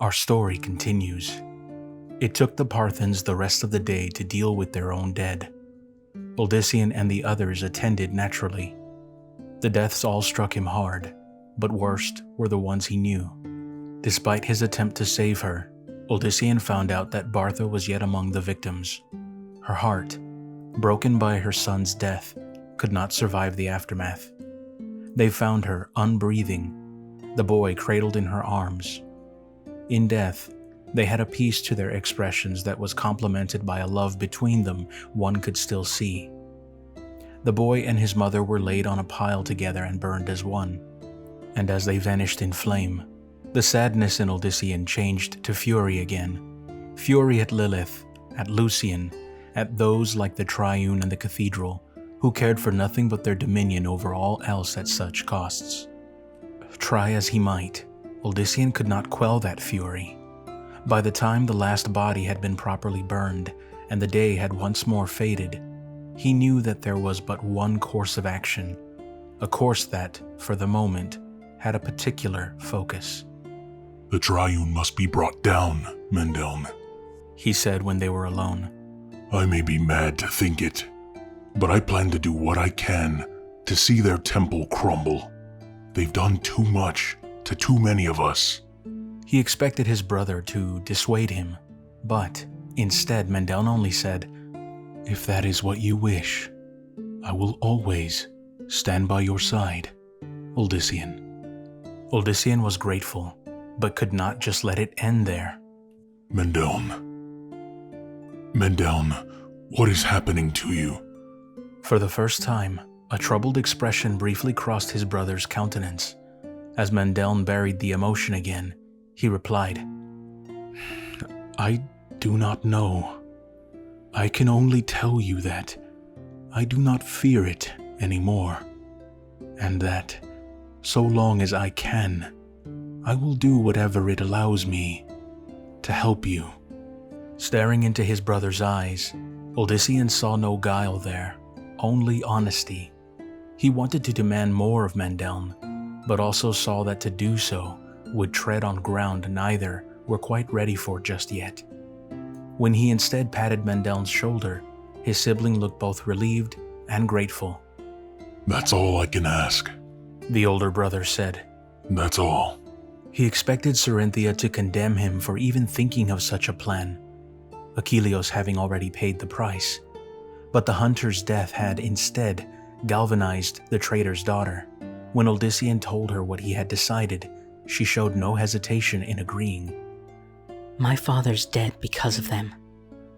Our story continues. It took the Parthans the rest of the day to deal with their own dead. Odyssean and the others attended naturally. The deaths all struck him hard, but worst were the ones he knew. Despite his attempt to save her, Odyssean found out that Bartha was yet among the victims. Her heart, broken by her son's death, could not survive the aftermath. They found her unbreathing, the boy cradled in her arms. In death, they had a piece to their expressions that was complemented by a love between them one could still see. The boy and his mother were laid on a pile together and burned as one. And as they vanished in flame, the sadness in Odyssean changed to fury again. Fury at Lilith, at Lucian, at those like the Triune and the Cathedral, who cared for nothing but their dominion over all else at such costs. Try as he might, Odyssean could not quell that fury. By the time the last body had been properly burned and the day had once more faded, he knew that there was but one course of action, a course that, for the moment, had a particular focus. "The Triune must be brought down, Mendeln," he said when they were alone. "I may be mad to think it, but I plan to do what I can to see their temple crumble. They've done too much to too many of us." He expected his brother to dissuade him, but instead Mendeln only said, "If that is what you wish, I will always stand by your side, Odyssean." Odyssean was grateful, but could not just let it end there. Mendeln, what is happening to you?" For the first time, a troubled expression briefly crossed his brother's countenance. As Mendeln buried the emotion again, he replied, "I do not know. I can only tell you that I do not fear it anymore, and that, so long as I can, I will do whatever it allows me to help you." Staring into his brother's eyes, Odyssean saw no guile there, only honesty. He wanted to demand more of Mendeln, but also saw that to do so would tread on ground neither were quite ready for just yet. When he instead patted Mendeln's shoulder, his sibling looked both relieved and grateful. "That's all I can ask," the older brother said. "That's all." He expected Cerinthia to condemn him for even thinking of such a plan, Achilleos having already paid the price. But the hunter's death had instead galvanized the traitor's daughter. When Odyssean told her what he had decided, she showed no hesitation in agreeing. "My father's dead because of them.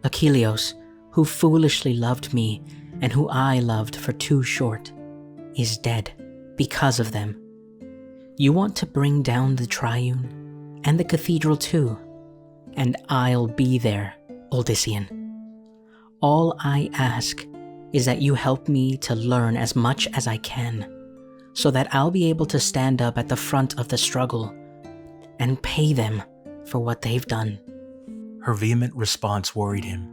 Achilleos, who foolishly loved me and who I loved for too short, is dead because of them. You want to bring down the Triune and the Cathedral too, and I'll be there, Odyssean. All I ask is that you help me to learn as much as I can, so that I'll be able to stand up at the front of the struggle and pay them for what they've done." Her vehement response worried him,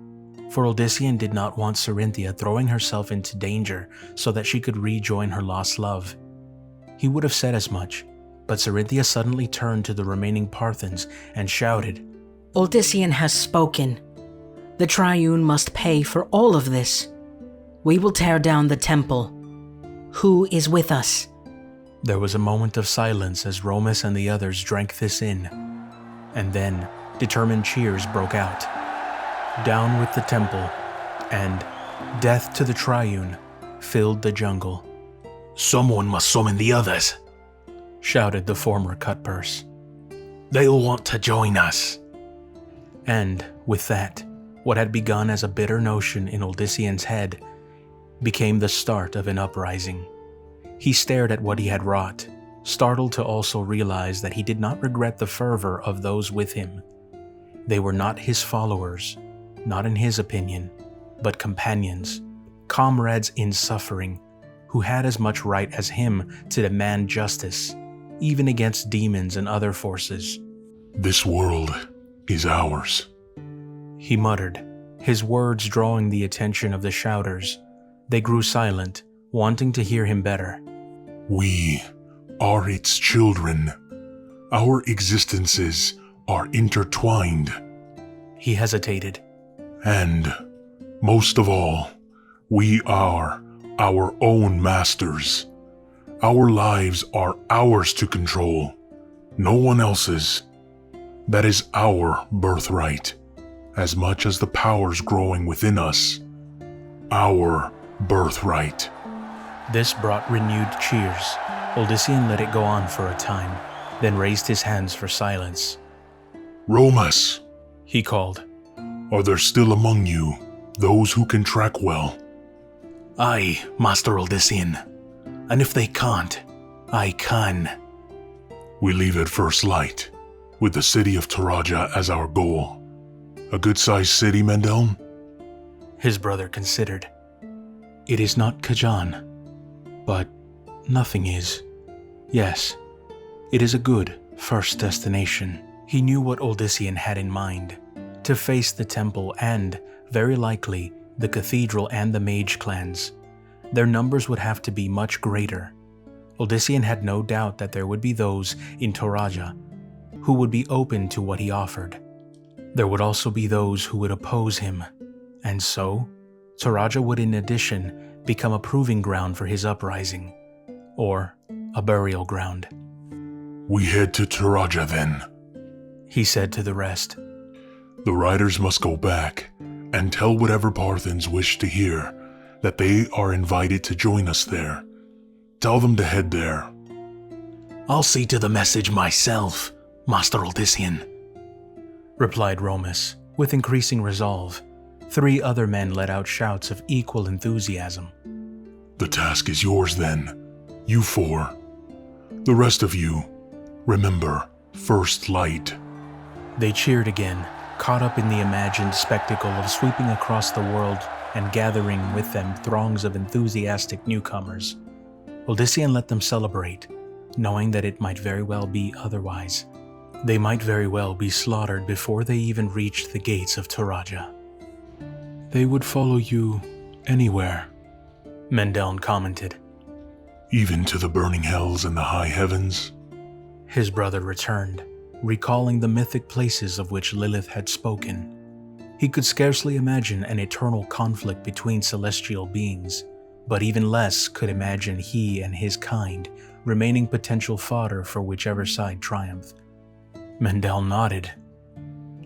for Odyssean did not want Cerinthia throwing herself into danger so that she could rejoin her lost love. He would have said as much, but Cerinthia suddenly turned to the remaining Parthans and shouted, "Odyssean has spoken. The Triune must pay for all of this. We will tear down the temple. Who is with us?" There was a moment of silence as Romus and the others drank this in, and then determined cheers broke out. "Down with the temple," and "Death to the Triune" filled the jungle. "Someone must summon the others," shouted the former cutpurse. "They'll want to join us." And with that, what had begun as a bitter notion in Odyssean's head became the start of an uprising. He stared at what he had wrought, startled to also realize that he did not regret the fervor of those with him. They were not his followers, not in his opinion, but companions, comrades in suffering, who had as much right as him to demand justice, even against demons and other forces. "This world is ours," he muttered, his words drawing the attention of the shouters. They grew silent, wanting to hear him better. "We are its children. Our existences are intertwined. He hesitated. And, most of all, we are our own masters. Our lives are ours to control, no one else's. That is our birthright, as much as the powers growing within us. Our birthright. This brought renewed cheers. Odyssean let it go on for a time, then raised his hands for silence. Romus, He called. are there still among you those who can track well? Aye, Master Odyssean. And if they can't, I can. We leave at first light, with the city of Taraja as our goal. A good-sized city, Mendel? His brother considered. It is not Kajan, but nothing is. Yes, it is a good first destination. He knew what Odyssean had in mind, to face the temple and, very likely, the cathedral and the mage clans. Their numbers would have to be much greater. Odyssean had no doubt that there would be those in Taraja who would be open to what he offered. There would also be those who would oppose him, and so, Taraja would in addition become a proving ground for his uprising, or a burial ground. We head to Taraja then. He said to the rest. The riders must go back and tell whatever Parthans wish to hear that they are invited to join us there. Tell them to head there. I'll see to the message myself, Master Odyssean, replied Romus, with increasing resolve. 3 other men let out shouts of equal enthusiasm. The task is yours then, you 4. The rest of you, remember, first light. They cheered again, caught up in the imagined spectacle of sweeping across the world and gathering with them throngs of enthusiastic newcomers. Odyssean let them celebrate, knowing that it might very well be otherwise. They might very well be slaughtered before they even reached the gates of Taraja. They would follow you anywhere, Mendeln commented. Even to the burning hells and the high heavens? His brother returned, recalling the mythic places of which Lilith had spoken. He could scarcely imagine an eternal conflict between celestial beings, but even less could imagine he and his kind remaining potential fodder for whichever side triumphed. Mendel nodded.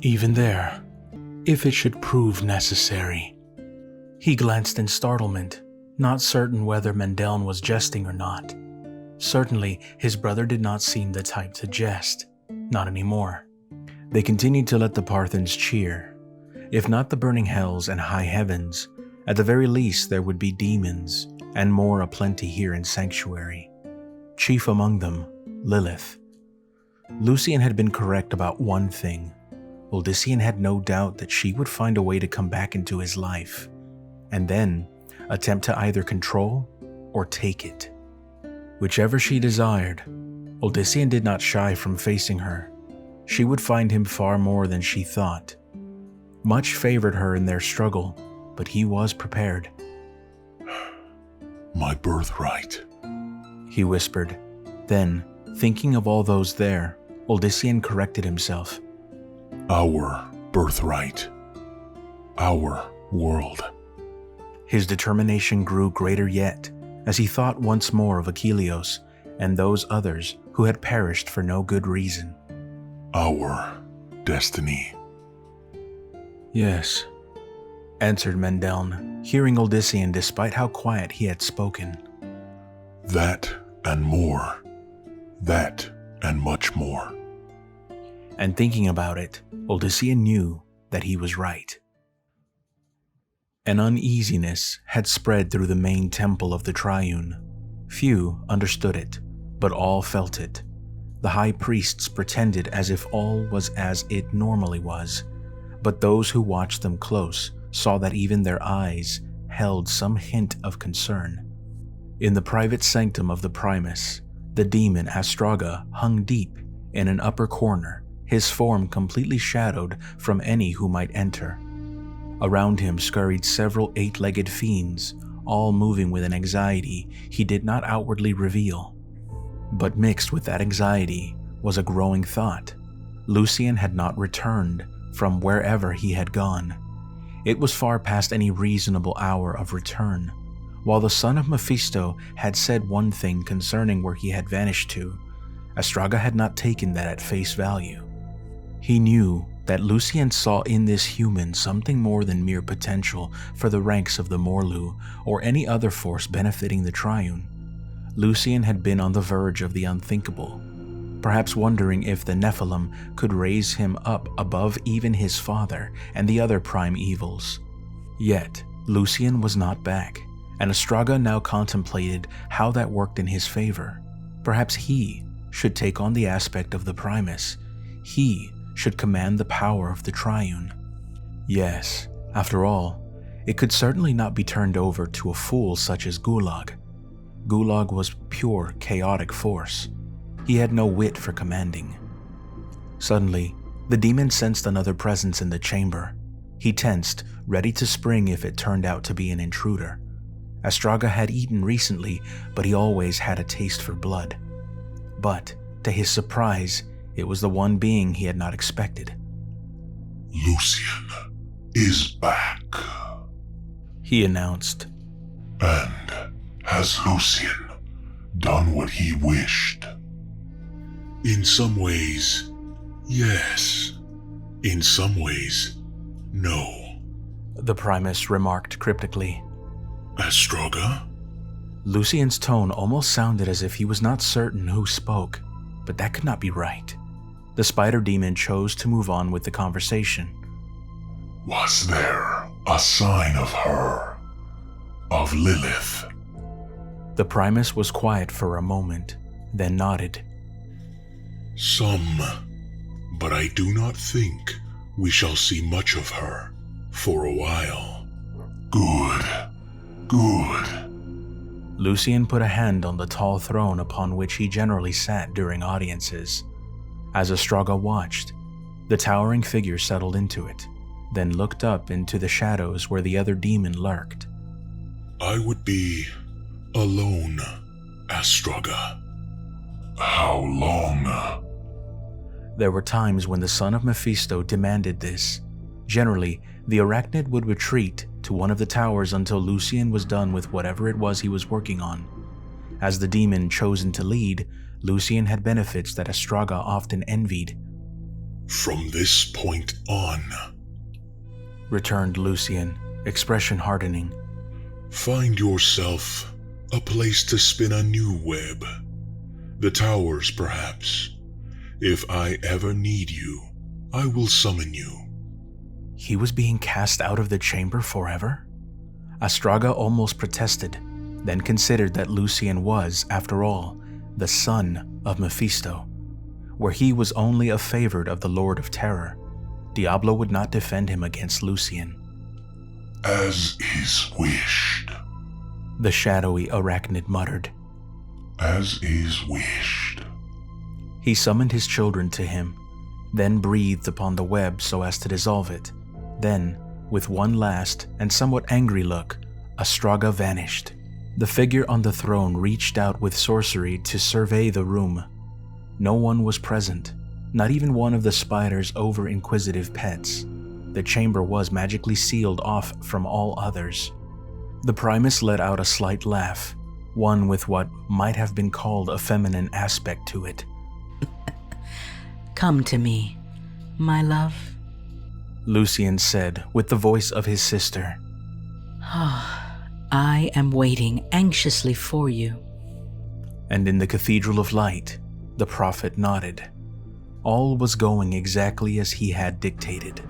Even there, if it should prove necessary. He glanced in startlement, not certain whether Mendeln was jesting or not. Certainly, his brother did not seem the type to jest. Not anymore. They continued to let the Parthans cheer. If not the burning hells and high heavens, at the very least there would be demons, and more aplenty here in Sanctuary. Chief among them, Lilith. Lucian had been correct about one thing. Odyssean had no doubt that she would find a way to come back into his life, and then attempt to either control or take it. Whichever she desired, Odyssean did not shy from facing her. She would find him far more than she thought. Much favored her in their struggle, but he was prepared. My birthright, he whispered. Then, thinking of all those there, Odyssean corrected himself. Our birthright. Our world. His determination grew greater yet, as he thought once more of Achilleos and those others who had perished for no good reason. Our destiny. Yes, answered Mendeln, hearing Odyssean despite how quiet he had spoken. That and more. That and much more. And thinking about it, Odyssean knew that he was right. An uneasiness had spread through the main temple of the Triune. Few understood it, but all felt it. The high priests pretended as if all was as it normally was, but those who watched them close saw that even their eyes held some hint of concern. In the private sanctum of the Primus, the demon Astraga hung deep in an upper corner, his form completely shadowed from any who might enter. Around him scurried several 8-legged fiends, all moving with an anxiety he did not outwardly reveal. But mixed with that anxiety was a growing thought. Lucian had not returned from wherever he had gone. It was far past any reasonable hour of return. While the son of Mephisto had said one thing concerning where he had vanished to, Astraga had not taken that at face value. He knew that Lucian saw in this human something more than mere potential for the ranks of the Morlu or any other force benefiting the Triune. Lucian had been on the verge of the unthinkable, perhaps wondering if the Nephilim could raise him up above even his father and the other prime evils. Yet, Lucian was not back, and Astraga now contemplated how that worked in his favor. Perhaps he should take on the aspect of the Primus. He should command the power of the Triune. Yes, after all, it could certainly not be turned over to a fool such as Gulag. Gulag was pure chaotic force. He had no wit for commanding. Suddenly, the demon sensed another presence in the chamber. He tensed, ready to spring if it turned out to be an intruder. Astraga had eaten recently, but he always had a taste for blood. But, to his surprise, it was the one being he had not expected. Lucian is back, he announced. And has Lucian done what he wished? In some ways, yes. In some ways, no, the Primus remarked cryptically. Astraga? Lucian's tone almost sounded as if he was not certain who spoke, but that could not be right. The spider demon chose to move on with the conversation. Was there a sign of her? Of Lilith? The Primus was quiet for a moment, then nodded. Some, but I do not think we shall see much of her for a while. Good. Lucian put a hand on the tall throne upon which he generally sat during audiences. As Astraga watched, the towering figure settled into it, then looked up into the shadows where the other demon lurked. I would be alone, Astraga. How long? There were times when the son of Mephisto demanded this. Generally, the arachnid would retreat to one of the towers until Lucian was done with whatever it was he was working on. As the demon chosen to lead, Lucian had benefits that Astraga often envied. From this point on, returned Lucian, expression hardening. Find yourself a place to spin a new web. The towers, perhaps. If I ever need you, I will summon you. He was being cast out of the chamber forever? Astraga almost protested, then considered that Lucian was, after all, the son of Mephisto. Where he was only a favored of the Lord of Terror, Diablo would not defend him against Lucian. As is wished, the shadowy arachnid muttered. As is wished. He summoned his children to him, then breathed upon the web so as to dissolve it. Then, with one last and somewhat angry look, Astraga vanished. The figure on the throne reached out with sorcery to survey the room. No one was present, not even one of the spider's over-inquisitive pets. The chamber was magically sealed off from all others. The Primus let out a slight laugh, one with what might have been called a feminine aspect to it. Come to me, my love, Lucian said with the voice of his sister. I am waiting anxiously for you. And in the Cathedral of Light, the prophet nodded. All was going exactly as he had dictated.